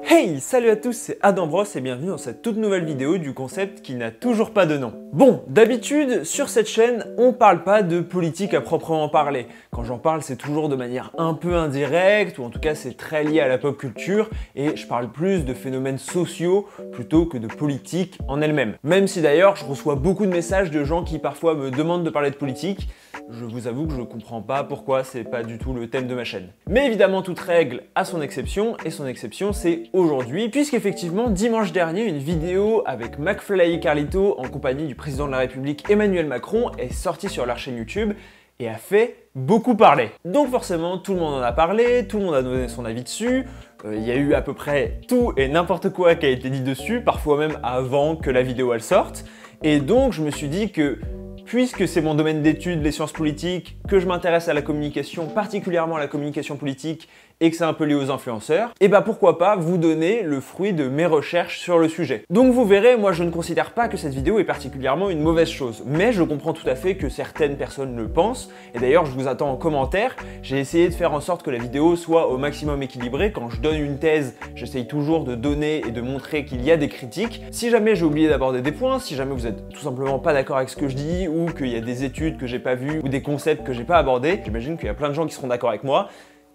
Hey, salut à tous, c'est Adam Bros et bienvenue dans cette toute nouvelle vidéo du concept qui n'a toujours pas de nom. Bon, d'habitude, sur cette chaîne, on parle pas de politique à proprement parler. Quand j'en parle, c'est toujours de manière un peu indirecte, ou en tout cas c'est très lié à la pop culture, et je parle plus de phénomènes sociaux plutôt que de politique en elle-même. Même si d'ailleurs, je reçois beaucoup de messages de gens qui parfois me demandent de parler de politique, je vous avoue que je comprends pas pourquoi c'est pas du tout le thème de ma chaîne. Mais évidemment, toute règle a son exception, et son exception c'est aujourd'hui, puisqu'effectivement, dimanche dernier, une vidéo avec McFly et Carlito en compagnie du président de la République Emmanuel Macron est sortie sur leur chaîne YouTube et a fait beaucoup parler. Donc forcément, tout le monde en a parlé, tout le monde a donné son avis dessus, il y a eu à peu près tout et n'importe quoi qui a été dit dessus, parfois même avant que la vidéo elle sorte, et donc je me suis dit que puisque c'est mon domaine d'étude, les sciences politiques, que je m'intéresse à la communication, particulièrement à la communication politique, et que c'est un peu lié aux influenceurs, et bah pourquoi pas vous donner le fruit de mes recherches sur le sujet. Donc vous verrez, moi je ne considère pas que cette vidéo est particulièrement une mauvaise chose, mais je comprends tout à fait que certaines personnes le pensent, et d'ailleurs je vous attends en commentaire. J'ai essayé de faire en sorte que la vidéo soit au maximum équilibrée. Quand je donne une thèse, j'essaye toujours de donner et de montrer qu'il y a des critiques. Si jamais j'ai oublié d'aborder des points, si jamais vous êtes tout simplement pas d'accord avec ce que je dis, ou qu'il y a des études que j'ai pas vues, ou des concepts que j'ai pas abordés, j'imagine qu'il y a plein de gens qui seront d'accord avec moi,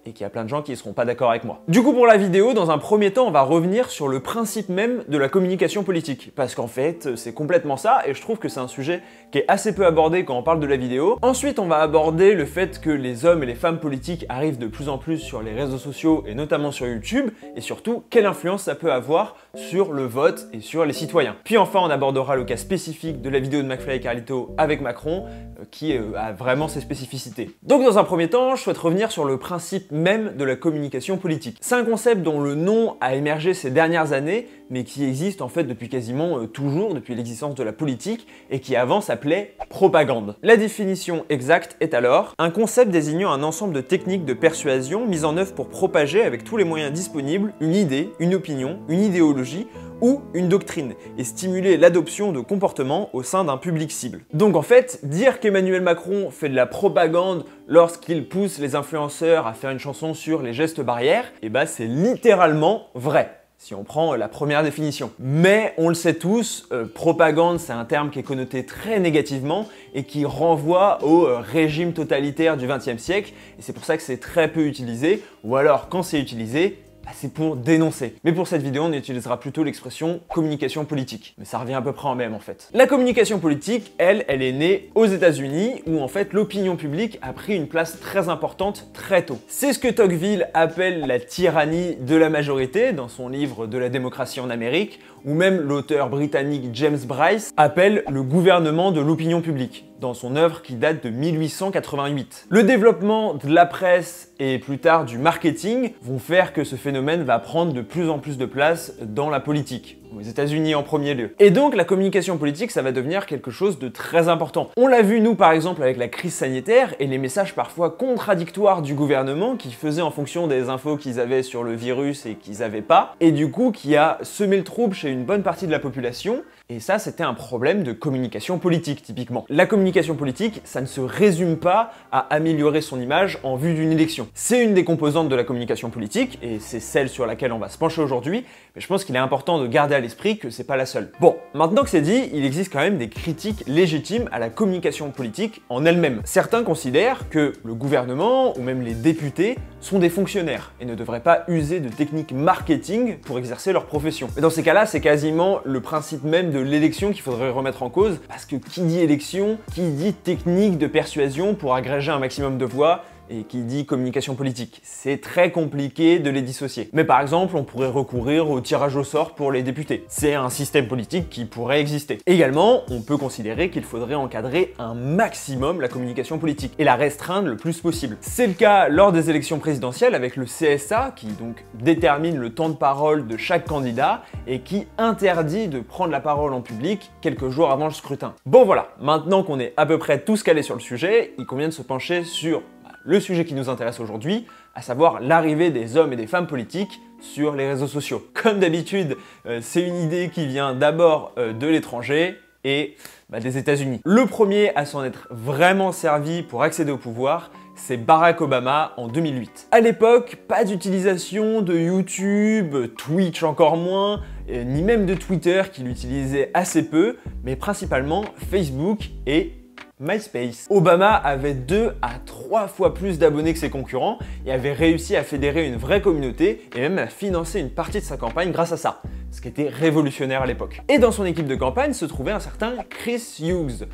et qu'il y a plein de gens qui ne seront pas d'accord avec moi. Du coup, pour la vidéo, dans un premier temps, on va revenir sur le principe même de la communication politique. Parce qu'en fait, c'est complètement ça, et je trouve que c'est un sujet qui est assez peu abordé quand on parle de la vidéo. Ensuite, on va aborder le fait que les hommes et les femmes politiques arrivent de plus en plus sur les réseaux sociaux, et notamment sur YouTube, et surtout, quelle influence ça peut avoir sur le vote et sur les citoyens. Puis enfin, on abordera le cas spécifique de la vidéo de McFly et Carlito avec Macron, qui a vraiment ses spécificités. Donc dans un premier temps, je souhaite revenir sur le principe même de la communication politique. C'est un concept dont le nom a émergé ces dernières années, mais qui existe en fait depuis quasiment toujours, depuis l'existence de la politique, et qui avant s'appelait propagande. La définition exacte est alors un concept désignant un ensemble de techniques de persuasion mises en œuvre pour propager avec tous les moyens disponibles une idée, une opinion, une idéologie, ou une doctrine, et stimuler l'adoption de comportements au sein d'un public cible. Donc en fait, dire qu'Emmanuel Macron fait de la propagande lorsqu'il pousse les influenceurs à faire une chanson sur les gestes barrières, et bah c'est littéralement vrai, si on prend la première définition. Mais on le sait tous, propagande c'est un terme qui est connoté très négativement et qui renvoie au régime totalitaire du XXe siècle, et c'est pour ça que c'est très peu utilisé, ou alors quand c'est utilisé, c'est pour dénoncer. Mais pour cette vidéo, on utilisera plutôt l'expression communication politique. Mais ça revient à peu près en même en fait. La communication politique, elle est née aux États-Unis où en fait l'opinion publique a pris une place très importante très tôt. C'est ce que Tocqueville appelle la tyrannie de la majorité dans son livre De la démocratie en Amérique, ou même l'auteur britannique James Bryce appelle le gouvernement de l'opinion publique dans son œuvre qui date de 1888. Le développement de la presse et plus tard du marketing vont faire que ce phénomène va prendre de plus en plus de place dans la politique, aux États-Unis en premier lieu. Et donc la communication politique, ça va devenir quelque chose de très important. On l'a vu nous par exemple avec la crise sanitaire et les messages parfois contradictoires du gouvernement qui faisaient en fonction des infos qu'ils avaient sur le virus et qu'ils n'avaient pas, et du coup qui a semé le trouble chez une bonne partie de la population. Et ça, c'était un problème de communication politique, typiquement. La communication politique, ça ne se résume pas à améliorer son image en vue d'une élection. C'est une des composantes de la communication politique, et c'est celle sur laquelle on va se pencher aujourd'hui, mais je pense qu'il est important de garder à l'esprit que c'est pas la seule. Bon, maintenant que c'est dit, il existe quand même des critiques légitimes à la communication politique en elle-même. Certains considèrent que le gouvernement, ou même les députés, sont des fonctionnaires, et ne devraient pas user de techniques marketing pour exercer leur profession. Mais dans ces cas-là, c'est quasiment le principe même de l'élection qu'il faudrait remettre en cause, parce que qui dit élection, qui dit technique de persuasion pour agréger un maximum de voix, et qui dit communication politique. C'est très compliqué de les dissocier. Mais par exemple, on pourrait recourir au tirage au sort pour les députés. C'est un système politique qui pourrait exister. Également, on peut considérer qu'il faudrait encadrer un maximum la communication politique et la restreindre le plus possible. C'est le cas lors des élections présidentielles avec le CSA qui donc détermine le temps de parole de chaque candidat et qui interdit de prendre la parole en public quelques jours avant le scrutin. Bon voilà, maintenant qu'on est à peu près tous calés sur le sujet, il convient de se pencher sur le sujet qui nous intéresse aujourd'hui, à savoir l'arrivée des hommes et des femmes politiques sur les réseaux sociaux. Comme d'habitude, c'est une idée qui vient d'abord de l'étranger et des États-Unis. Le premier à s'en être vraiment servi pour accéder au pouvoir, c'est Barack Obama en 2008. À l'époque, pas d'utilisation de YouTube, Twitch encore moins, ni même de Twitter qu'il utilisait assez peu, mais principalement Facebook et MySpace. Obama avait 2 à 3 fois plus d'abonnés que ses concurrents et avait réussi à fédérer une vraie communauté et même à financer une partie de sa campagne grâce à ça, ce qui était révolutionnaire à l'époque. Et dans son équipe de campagne se trouvait un certain Chris Hughes,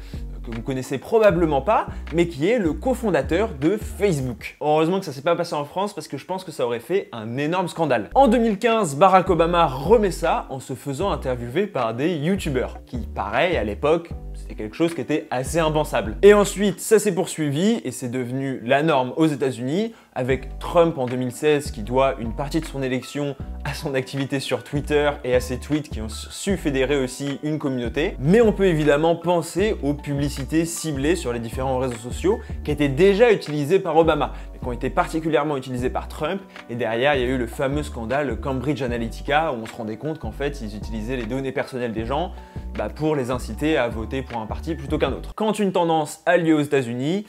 que vous connaissez probablement pas, mais qui est le cofondateur de Facebook. Heureusement que ça s'est pas passé en France parce que je pense que ça aurait fait un énorme scandale. En 2015, Barack Obama remet ça en se faisant interviewer par des youtubeurs, qui pareil à l'époque, c'était quelque chose qui était assez impensable. Et ensuite, ça s'est poursuivi et c'est devenu la norme aux États-Unis, avec Trump en 2016 qui doit une partie de son élection à son activité sur Twitter et à ses tweets qui ont su fédérer aussi une communauté. Mais on peut évidemment penser aux publicités ciblées sur les différents réseaux sociaux qui étaient déjà utilisées par Obama, mais qui ont été particulièrement utilisées par Trump. Et derrière, il y a eu le fameux scandale Cambridge Analytica où on se rendait compte qu'en fait, ils utilisaient les données personnelles des gens pour les inciter à voter pour un parti plutôt qu'un autre. Quand une tendance a lieu aux États-Unis,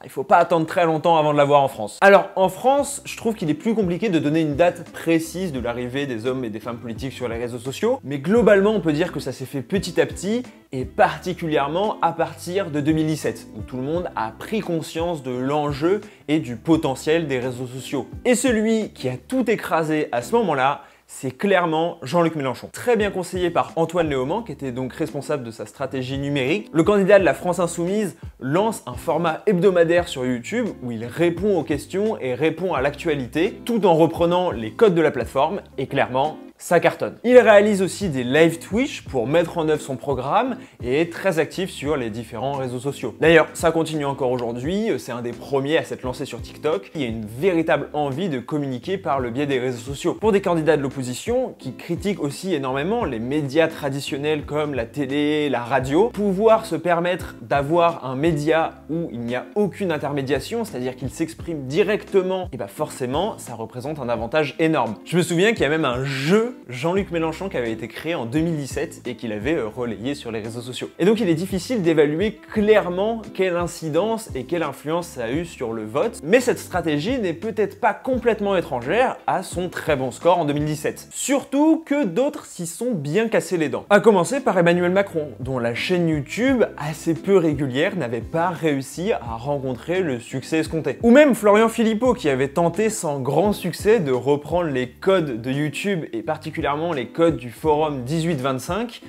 il ne faut pas attendre très longtemps avant de la voir en France. Alors, en France, je trouve qu'il est plus compliqué de donner une date précise de l'arrivée des hommes et des femmes politiques sur les réseaux sociaux, mais globalement, on peut dire que ça s'est fait petit à petit, et particulièrement à partir de 2017, où tout le monde a pris conscience de l'enjeu et du potentiel des réseaux sociaux. Et celui qui a tout écrasé à ce moment-là, c'est clairement Jean-Luc Mélenchon. Très bien conseillé par Antoine Léaumont, qui était donc responsable de sa stratégie numérique, le candidat de la France Insoumise lance un format hebdomadaire sur YouTube où il répond aux questions et répond à l'actualité, tout en reprenant les codes de la plateforme, et clairement, ça cartonne. Il réalise aussi des live Twitch pour mettre en œuvre son programme et est très actif sur les différents réseaux sociaux. D'ailleurs, ça continue encore aujourd'hui, c'est un des premiers à s'être lancé sur TikTok. Il y a une véritable envie de communiquer par le biais des réseaux sociaux. Pour des candidats de l'opposition qui critiquent aussi énormément les médias traditionnels comme la télé, la radio, pouvoir se permettre d'avoir un média où il n'y a aucune intermédiation, c'est-à-dire qu'il s'exprime directement, et forcément, ça représente un avantage énorme. Je me souviens qu'il y a même un jeu Jean-Luc Mélenchon qui avait été créé en 2017 et qu'il avait relayé sur les réseaux sociaux. Et donc il est difficile d'évaluer clairement quelle incidence et quelle influence ça a eu sur le vote, mais cette stratégie n'est peut-être pas complètement étrangère à son très bon score en 2017. Surtout que d'autres s'y sont bien cassés les dents. À commencer par Emmanuel Macron, dont la chaîne YouTube, assez peu régulière, n'avait pas réussi à rencontrer le succès escompté. Ou même Florian Philippot qui avait tenté sans grand succès de reprendre les codes de YouTube et particulièrement les codes du forum 1825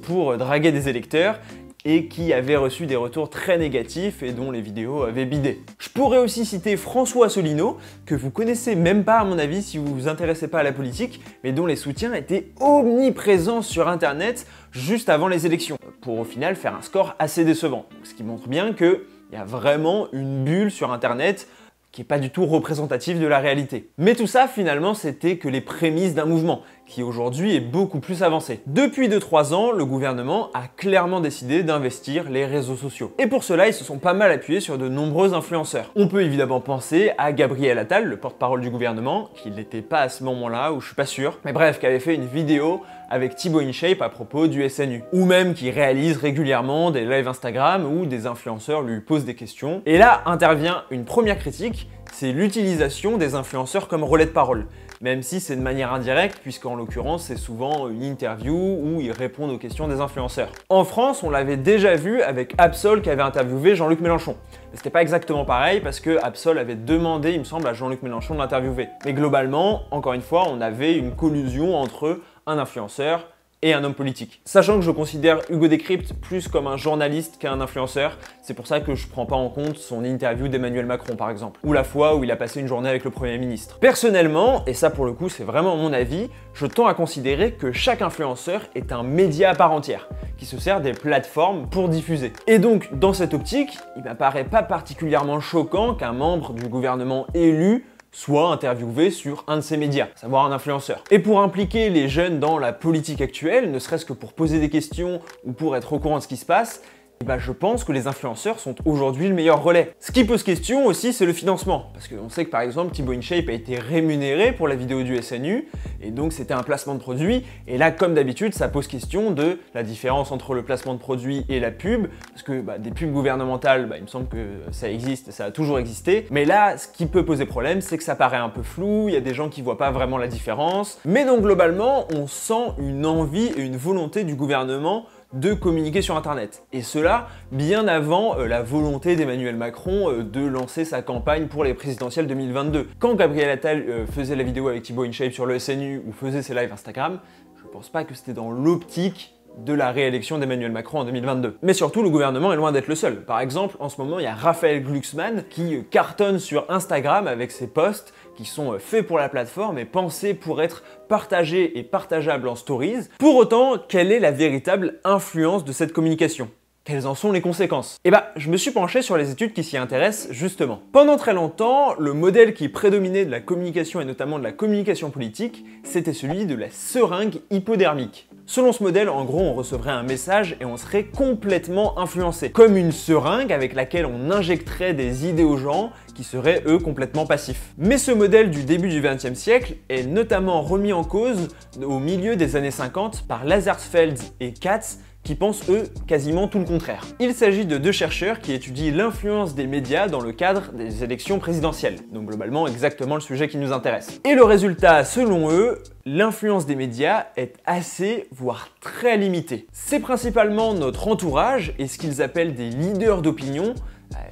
pour draguer des électeurs et qui avait reçu des retours très négatifs et dont les vidéos avaient bidé. Je pourrais aussi citer François Asselineau, que vous connaissez même pas à mon avis si vous vous intéressez pas à la politique, mais dont les soutiens étaient omniprésents sur internet juste avant les élections, pour au final faire un score assez décevant. Ce qui montre bien qu'il y a vraiment une bulle sur internet qui n'est pas du tout représentatif de la réalité. Mais tout ça, finalement, c'était que les prémices d'un mouvement, qui aujourd'hui est beaucoup plus avancé. Depuis 2-3 ans, le gouvernement a clairement décidé d'investir les réseaux sociaux. Et pour cela, ils se sont pas mal appuyés sur de nombreux influenceurs. On peut évidemment penser à Gabriel Attal, le porte-parole du gouvernement, qui n'était pas à ce moment-là, où je suis pas sûr, mais bref, qui avait fait une vidéo avec Thibaut InShape à propos du SNU. Ou même qui réalise régulièrement des lives Instagram où des influenceurs lui posent des questions. Et là intervient une première critique, c'est l'utilisation des influenceurs comme relais de parole. Même si c'est de manière indirecte, puisqu'en l'occurrence c'est souvent une interview où ils répondent aux questions des influenceurs. En France, on l'avait déjà vu avec Absol qui avait interviewé Jean-Luc Mélenchon. Mais c'était pas exactement pareil parce que Absol avait demandé, il me semble, à Jean-Luc Mélenchon de l'interviewer. Mais globalement, encore une fois, on avait une collusion entre un influenceur et un homme politique. Sachant que je considère Hugo Décrypte plus comme un journaliste qu'un influenceur, c'est pour ça que je prends pas en compte son interview d'Emmanuel Macron par exemple, ou la fois où il a passé une journée avec le Premier ministre. Personnellement, et ça pour le coup c'est vraiment mon avis, je tends à considérer que chaque influenceur est un média à part entière, qui se sert des plateformes pour diffuser. Et donc, dans cette optique, il m'apparaît pas particulièrement choquant qu'un membre du gouvernement élu soit interviewé sur un de ces médias, à savoir un influenceur. Et pour impliquer les jeunes dans la politique actuelle, ne serait-ce que pour poser des questions ou pour être au courant de ce qui se passe, Et bah je pense que les influenceurs sont aujourd'hui le meilleur relais. Ce qui pose question aussi, c'est le financement. Parce qu'on sait que par exemple, Thibaut InShape a été rémunéré pour la vidéo du SNU, et donc c'était un placement de produit. Et là, comme d'habitude, ça pose question de la différence entre le placement de produit et la pub. Parce que des pubs gouvernementales, il me semble que ça existe, ça a toujours existé. Mais là, ce qui peut poser problème, c'est que ça paraît un peu flou, il y a des gens qui voient pas vraiment la différence. Mais donc globalement, on sent une envie et une volonté du gouvernement de communiquer sur Internet. Et cela bien avant la volonté d'Emmanuel Macron de lancer sa campagne pour les présidentielles 2022. Quand Gabriel Attal faisait la vidéo avec Thibaut InShape sur le SNU ou faisait ses lives Instagram, je pense pas que c'était dans l'optique de la réélection d'Emmanuel Macron en 2022. Mais surtout, le gouvernement est loin d'être le seul. Par exemple, en ce moment, il y a Raphaël Glucksmann qui cartonne sur Instagram avec ses posts qui sont faits pour la plateforme et pensés pour être partagés et partageables en stories. Pour autant, quelle est la véritable influence de cette communication ? Quelles en sont les conséquences? Eh bah, je me suis penché sur les études qui s'y intéressent justement. Pendant très longtemps, le modèle qui prédominait de la communication et notamment de la communication politique, c'était celui de la seringue hypodermique. Selon ce modèle, en gros, on recevrait un message et on serait complètement influencé. Comme une seringue avec laquelle on injecterait des idées aux gens qui seraient, eux, complètement passifs. Mais ce modèle du début du XXe siècle est notamment remis en cause au milieu des années 50 par Lazarsfeld et Katz, qui pensent, eux, quasiment tout le contraire. Il s'agit de deux chercheurs qui étudient l'influence des médias dans le cadre des élections présidentielles. Donc globalement, exactement le sujet qui nous intéresse. Et le résultat, selon eux, l'influence des médias est assez, voire très limitée. C'est principalement notre entourage et ce qu'ils appellent des leaders d'opinion.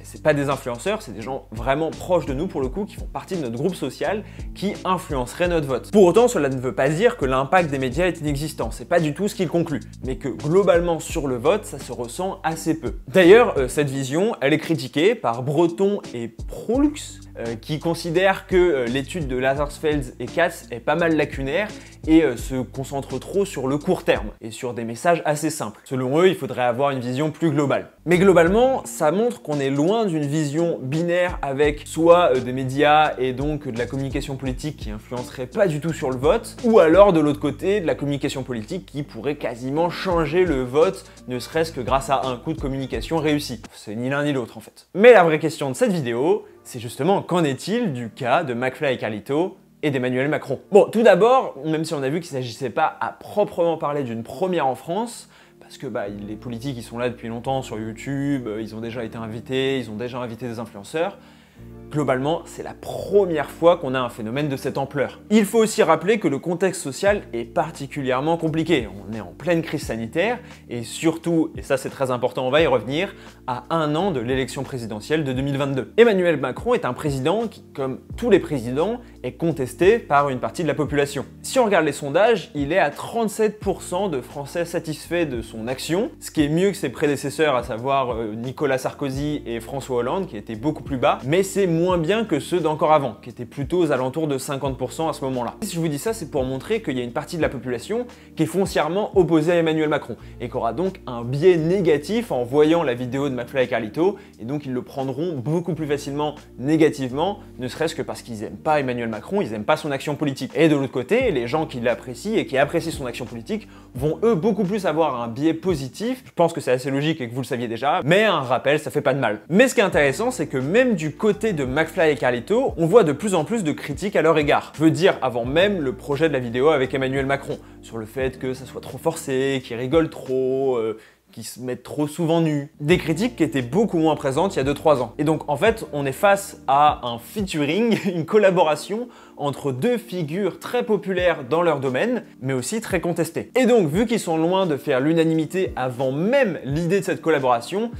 C'est pas des influenceurs, c'est des gens vraiment proches de nous pour le coup, qui font partie de notre groupe social, qui influenceraient notre vote. Pour autant, cela ne veut pas dire que l'impact des médias est inexistant, c'est pas du tout ce qu'ils concluent, mais que globalement sur le vote, ça se ressent assez peu. D'ailleurs, cette vision, elle est critiquée par Breton et Prolux, qui considèrent que l'étude de Lazarsfeld et Katz est pas mal lacunaire et se concentre trop sur le court terme et sur des messages assez simples. Selon eux, il faudrait avoir une vision plus globale. Mais globalement, ça montre qu'on est loin d'une vision binaire avec soit des médias et donc de la communication politique qui influencerait pas du tout sur le vote, ou alors de l'autre côté, de la communication politique qui pourrait quasiment changer le vote, ne serait-ce que grâce à un coup de communication réussi. C'est ni l'un ni l'autre en fait. Mais la vraie question de cette vidéo, c'est justement qu'en est-il du cas de McFly et Carlito et d'Emmanuel Macron. Bon, tout d'abord, même si on a vu qu'il ne s'agissait pas à proprement parler d'une première en France, parce que les politiques ils sont là depuis longtemps sur YouTube, ils ont déjà été invités, ils ont déjà invité des influenceurs. Globalement, c'est la première fois qu'on a un phénomène de cette ampleur. Il faut aussi rappeler que le contexte social est particulièrement compliqué. On est en pleine crise sanitaire et surtout, et ça c'est très important, on va y revenir, à un an de l'élection présidentielle de 2022. Emmanuel Macron est un président qui, comme tous les présidents, est contesté par une partie de la population. Si on regarde les sondages, il est à 37% de Français satisfaits de son action, ce qui est mieux que ses prédécesseurs, à savoir Nicolas Sarkozy et François Hollande, qui étaient beaucoup plus bas, mais c'est moins bien que ceux d'encore avant, qui étaient plutôt aux alentours de 50% à ce moment-là. Si je vous dis ça, c'est pour montrer qu'il y a une partie de la population qui est foncièrement opposée à Emmanuel Macron, et qui aura donc un biais négatif en voyant la vidéo de McFly et Carlito, et donc ils le prendront beaucoup plus facilement négativement, ne serait-ce que parce qu'ils n'aiment pas Emmanuel Macron, ils n'aiment pas son action politique. Et de l'autre côté, les gens qui l'apprécient et qui apprécient son action politique vont eux beaucoup plus avoir un biais positif. Je pense que c'est assez logique et que vous le saviez déjà, mais un rappel, ça fait pas de mal. Mais ce qui est intéressant, c'est que même du côté de McFly et Carlito, on voit de plus en plus de critiques à leur égard. Je veux dire, avant même le projet de la vidéo avec Emmanuel Macron, sur le fait que ça soit trop forcé, qu'ils rigolent trop, qui se mettent trop souvent nus. Des critiques qui étaient beaucoup moins présentes il y a 2-3 ans. Et donc en fait, on est face à un featuring, une collaboration entre deux figures très populaires dans leur domaine, mais aussi très contestées. Et donc, vu qu'ils sont loin de faire l'unanimité avant même l'idée de cette collaboration,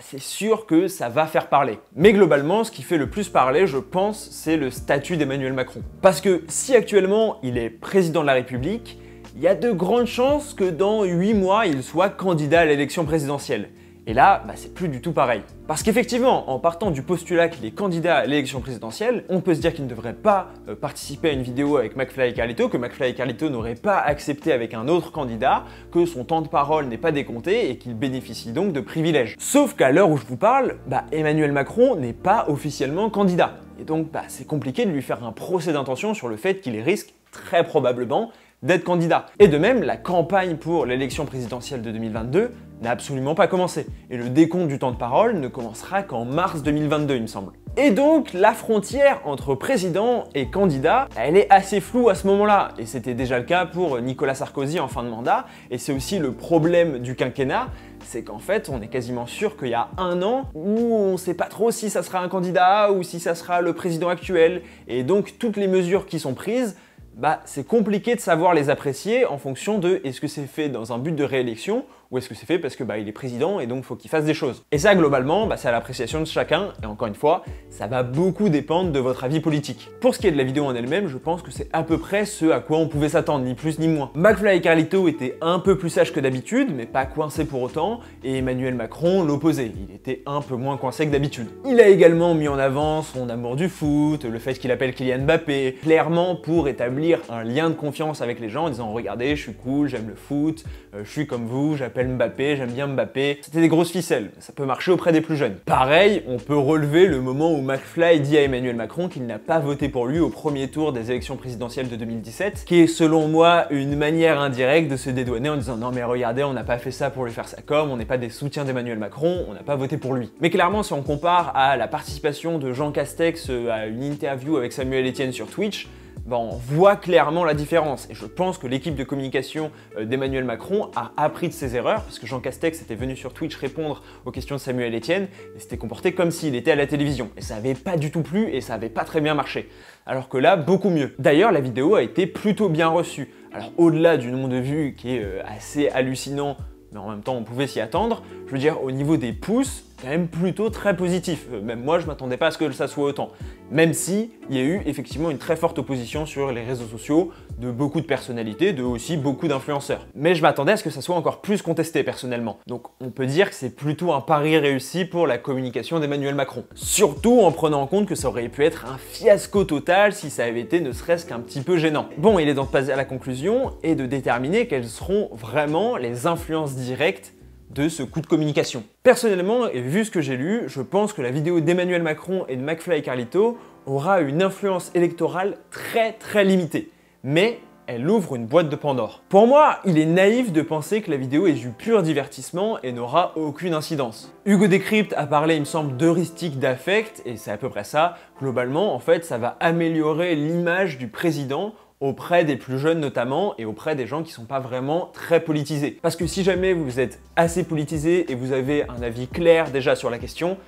c'est sûr que ça va faire parler. Mais globalement, ce qui fait le plus parler, je pense, c'est le statut d'Emmanuel Macron. Parce que si actuellement il est président de la République, il y a de grandes chances que dans 8 mois, il soit candidat à l'élection présidentielle. Et là, c'est plus du tout pareil. Parce qu'effectivement, en partant du postulat qu'il est candidat à l'élection présidentielle, on peut se dire qu'il ne devrait pas participer à une vidéo avec McFly et Carlito, que McFly et Carlito n'auraient pas accepté avec un autre candidat, que son temps de parole n'est pas décompté et qu'il bénéficie donc de privilèges. Sauf qu'à l'heure où je vous parle, Emmanuel Macron n'est pas officiellement candidat. Et donc, c'est compliqué de lui faire un procès d'intention sur le fait qu'il risque très probablement d'être candidat. Et de même, la campagne pour l'élection présidentielle de 2022 n'a absolument pas commencé. Et le décompte du temps de parole ne commencera qu'en mars 2022, il me semble. Et donc, la frontière entre président et candidat, elle est assez floue à ce moment-là. Et c'était déjà le cas pour Nicolas Sarkozy en fin de mandat. Et c'est aussi le problème du quinquennat, c'est qu'en fait, on est quasiment sûr qu'il y a un an où on ne sait pas trop si ça sera un candidat ou si ça sera le président actuel. Et donc, toutes les mesures qui sont prises, c'est compliqué de savoir les apprécier en fonction de est-ce que c'est fait dans un but de réélection ou est-ce que c'est fait parce que il est président et donc faut qu'il fasse des choses. Et ça, globalement, c'est à l'appréciation de chacun, et encore une fois, ça va beaucoup dépendre de votre avis politique. Pour ce qui est de la vidéo en elle-même, je pense que c'est à peu près ce à quoi on pouvait s'attendre, ni plus ni moins. McFly et Carlito étaient un peu plus sages que d'habitude, mais pas coincés pour autant, et Emmanuel Macron l'opposé, il était un peu moins coincé que d'habitude. Il a également mis en avant son amour du foot, le fait qu'il appelle Kylian Mbappé, clairement pour établir un lien de confiance avec les gens en disant « Regardez, je suis cool, j'aime le foot, je suis comme vous, j'appelle Mbappé, j'aime bien Mbappé ». C'était des grosses ficelles, ça peut marcher auprès des plus jeunes. Pareil, on peut relever le moment où McFly dit à Emmanuel Macron qu'il n'a pas voté pour lui au premier tour des élections présidentielles de 2017, qui est selon moi une manière indirecte de se dédouaner en disant « Non mais regardez, on n'a pas fait ça pour lui faire sa com, on n'est pas des soutiens d'Emmanuel Macron, on n'a pas voté pour lui ». Mais clairement, si on compare à la participation de Jean Castex à une interview avec Samuel Etienne sur Twitch, on voit clairement la différence. Et je pense que l'équipe de communication d'Emmanuel Macron a appris de ses erreurs, parce que Jean Castex était venu sur Twitch répondre aux questions de Samuel Etienne, et s'était comporté comme s'il était à la télévision. Et ça n'avait pas du tout plu, et ça n'avait pas très bien marché. Alors que là, beaucoup mieux. D'ailleurs, la vidéo a été plutôt bien reçue. Alors au-delà du nombre de vues qui est assez hallucinant, mais en même temps on pouvait s'y attendre, je veux dire au niveau des pouces, quand même plutôt très positif. Même moi je m'attendais pas à ce que ça soit autant. Même si il y a eu effectivement une très forte opposition sur les réseaux sociaux de beaucoup de personnalités, de aussi beaucoup d'influenceurs. Mais je m'attendais à ce que ça soit encore plus contesté personnellement. Donc on peut dire que c'est plutôt un pari réussi pour la communication d'Emmanuel Macron. Surtout en prenant en compte que ça aurait pu être un fiasco total si ça avait été ne serait-ce qu'un petit peu gênant. Bon, il est temps de passer à la conclusion et de déterminer quelles seront vraiment les influences directes de ce coup de communication. Personnellement, et vu ce que j'ai lu, je pense que la vidéo d'Emmanuel Macron et de McFly et Carlito aura une influence électorale très limitée. Mais elle ouvre une boîte de Pandore. Pour moi, il est naïf de penser que la vidéo est du pur divertissement et n'aura aucune incidence. Hugo Décrypte a parlé, il me semble, d'heuristique d'affect, et c'est à peu près ça. Globalement, en fait, ça va améliorer l'image du président auprès des plus jeunes notamment, et auprès des gens qui sont pas vraiment très politisés. Parce que si jamais vous êtes assez politisé et vous avez un avis clair déjà sur la question,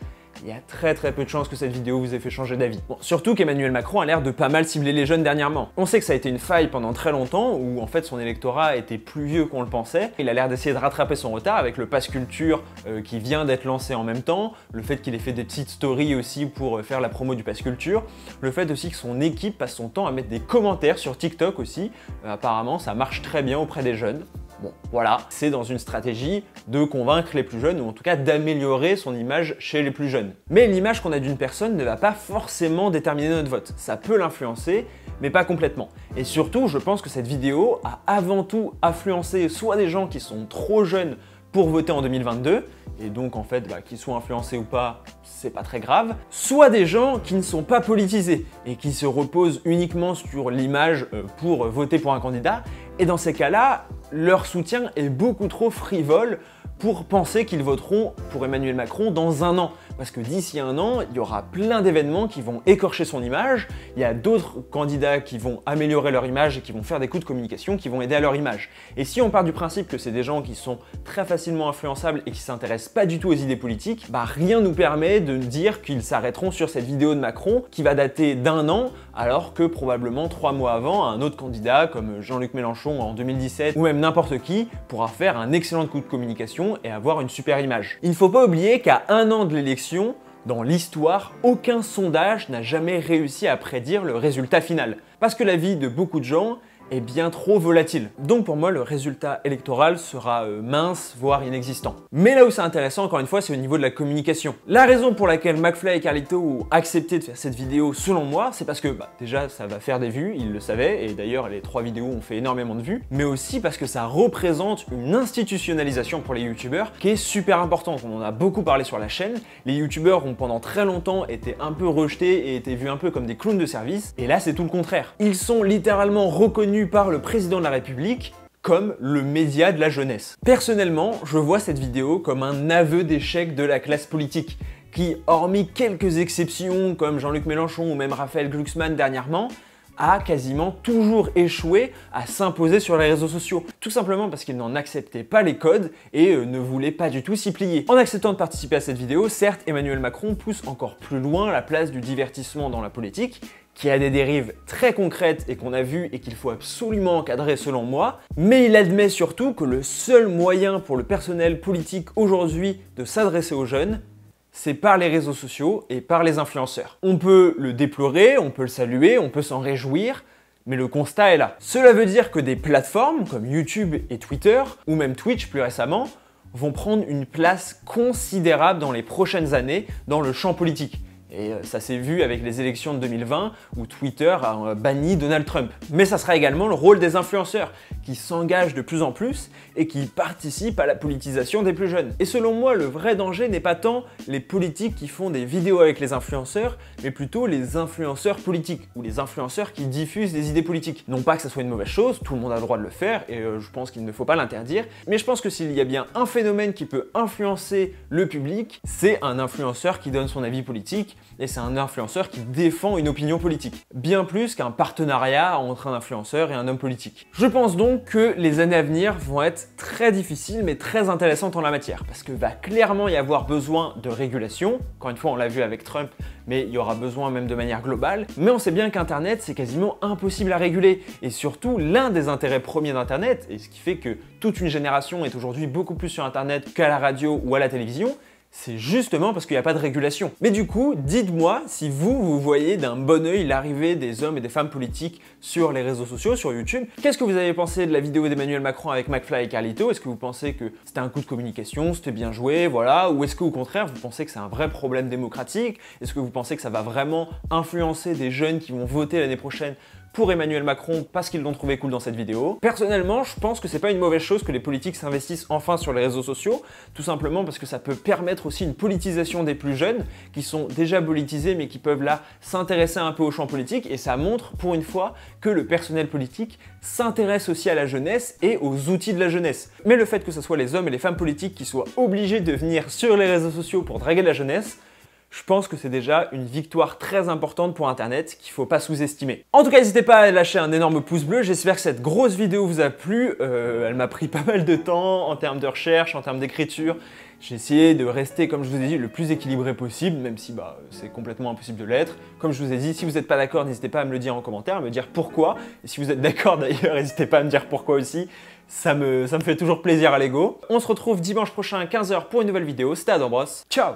il y a très peu de chances que cette vidéo vous ait fait changer d'avis. Bon, surtout qu'Emmanuel Macron a l'air de pas mal cibler les jeunes dernièrement. On sait que ça a été une faille pendant très longtemps, où en fait son électorat était plus vieux qu'on le pensait. Il a l'air d'essayer de rattraper son retard avec le Pass Culture qui vient d'être lancé en même temps, le fait qu'il ait fait des petites stories aussi pour faire la promo du Pass Culture, le fait aussi que son équipe passe son temps à mettre des commentaires sur TikTok aussi. Apparemment ça marche très bien auprès des jeunes. Bon, voilà, c'est dans une stratégie de convaincre les plus jeunes, ou en tout cas d'améliorer son image chez les plus jeunes. Mais l'image qu'on a d'une personne ne va pas forcément déterminer notre vote. Ça peut l'influencer, mais pas complètement. Et surtout, je pense que cette vidéo a avant tout influencé soit des gens qui sont trop jeunes pour voter en 2022, et donc en fait, qu'ils soient influencés ou pas, c'est pas très grave, soit des gens qui ne sont pas politisés et qui se reposent uniquement sur l'image pour voter pour un candidat, et dans ces cas-là, leur soutien est beaucoup trop frivole pour penser qu'ils voteront pour Emmanuel Macron dans un an. Parce que d'ici un an, il y aura plein d'événements qui vont écorcher son image, il y a d'autres candidats qui vont améliorer leur image et qui vont faire des coups de communication qui vont aider à leur image. Et si on part du principe que c'est des gens qui sont très facilement influençables et qui s'intéressent pas du tout aux idées politiques, rien nous permet de dire qu'ils s'arrêteront sur cette vidéo de Macron qui va dater d'un an, alors que probablement 3 mois avant, un autre candidat comme Jean-Luc Mélenchon en 2017 ou même n'importe qui pourra faire un excellent coup de communication et avoir une super image. Il ne faut pas oublier qu'à un an de l'élection, dans l'histoire, aucun sondage n'a jamais réussi à prédire le résultat final. Parce que la vie de beaucoup de gens est bien trop volatile. Donc pour moi, le résultat électoral sera mince, voire inexistant. Mais là où c'est intéressant, encore une fois, c'est au niveau de la communication. La raison pour laquelle McFly et Carlito ont accepté de faire cette vidéo, selon moi, c'est parce que déjà, ça va faire des vues, ils le savaient, et d'ailleurs, les 3 vidéos ont fait énormément de vues, mais aussi parce que ça représente une institutionnalisation pour les youtubeurs qui est super importante. On en a beaucoup parlé sur la chaîne. Les youtubeurs ont pendant très longtemps été un peu rejetés et été vus un peu comme des clowns de service, et là, c'est tout le contraire. Ils sont littéralement reconnus reconnu par le président de la République comme le média de la jeunesse. Personnellement, je vois cette vidéo comme un aveu d'échec de la classe politique, qui, hormis quelques exceptions comme Jean-Luc Mélenchon ou même Raphaël Glucksmann dernièrement, a quasiment toujours échoué à s'imposer sur les réseaux sociaux. Tout simplement parce qu'il n'en acceptait pas les codes et ne voulait pas du tout s'y plier. En acceptant de participer à cette vidéo, certes, Emmanuel Macron pousse encore plus loin la place du divertissement dans la politique, qui a des dérives très concrètes et qu'on a vues et qu'il faut absolument encadrer selon moi, mais il admet surtout que le seul moyen pour le personnel politique aujourd'hui de s'adresser aux jeunes, c'est par les réseaux sociaux et par les influenceurs. On peut le déplorer, on peut le saluer, on peut s'en réjouir, mais le constat est là. Cela veut dire que des plateformes comme YouTube et Twitter, ou même Twitch plus récemment, vont prendre une place considérable dans les prochaines années dans le champ politique. Et ça s'est vu avec les élections de 2020 où Twitter a banni Donald Trump. Mais ça sera également le rôle des influenceurs qui s'engagent de plus en plus et qui participent à la politisation des plus jeunes. Et selon moi, le vrai danger n'est pas tant les politiques qui font des vidéos avec les influenceurs, mais plutôt les influenceurs politiques ou les influenceurs qui diffusent des idées politiques. Non pas que ça soit une mauvaise chose, tout le monde a le droit de le faire et je pense qu'il ne faut pas l'interdire, mais je pense que s'il y a bien un phénomène qui peut influencer le public, c'est un influenceur qui donne son avis politique et c'est un influenceur qui défend une opinion politique, bien plus qu'un partenariat entre un influenceur et un homme politique. Je pense donc que les années à venir vont être très difficiles mais très intéressantes en la matière, parce que va clairement y avoir besoin de régulation, encore une fois on l'a vu avec Trump, mais il y aura besoin même de manière globale, mais on sait bien qu'Internet c'est quasiment impossible à réguler, et surtout l'un des intérêts premiers d'Internet, et ce qui fait que toute une génération est aujourd'hui beaucoup plus sur Internet qu'à la radio ou à la télévision, c'est justement parce qu'il n'y a pas de régulation. Mais du coup, dites-moi si vous voyez d'un bon œil l'arrivée des hommes et des femmes politiques sur les réseaux sociaux, sur YouTube. Qu'est-ce que vous avez pensé de la vidéo d'Emmanuel Macron avec McFly et Carlito? Est-ce que vous pensez que c'était un coup de communication, c'était bien joué, voilà? Ou est-ce qu'au contraire, vous pensez que c'est un vrai problème démocratique? Est-ce que vous pensez que ça va vraiment influencer des jeunes qui vont voter l'année prochaine pour Emmanuel Macron parce qu'ils l'ont trouvé cool dans cette vidéo? Personnellement, je pense que c'est pas une mauvaise chose que les politiques s'investissent enfin sur les réseaux sociaux, tout simplement parce que ça peut permettre aussi une politisation des plus jeunes qui sont déjà politisés mais qui peuvent là s'intéresser un peu au champ politique, et ça montre pour une fois que le personnel politique s'intéresse aussi à la jeunesse et aux outils de la jeunesse. Mais le fait que ce soit les hommes et les femmes politiques qui soient obligés de venir sur les réseaux sociaux pour draguer la jeunesse, je pense que c'est déjà une victoire très importante pour Internet qu'il ne faut pas sous-estimer. En tout cas, n'hésitez pas à lâcher un énorme pouce bleu, j'espère que cette grosse vidéo vous a plu. Elle m'a pris pas mal de temps en termes de recherche, en termes d'écriture. J'ai essayé de rester, comme je vous ai dit, le plus équilibré possible, même si c'est complètement impossible de l'être. Comme je vous ai dit, si vous n'êtes pas d'accord, n'hésitez pas à me le dire en commentaire, à me dire pourquoi. Et si vous êtes d'accord d'ailleurs, n'hésitez pas à me dire pourquoi aussi. Ça me fait toujours plaisir à l'ego. On se retrouve dimanche prochain à 15 h pour une nouvelle vidéo. C'était Adam Bros. Ciao!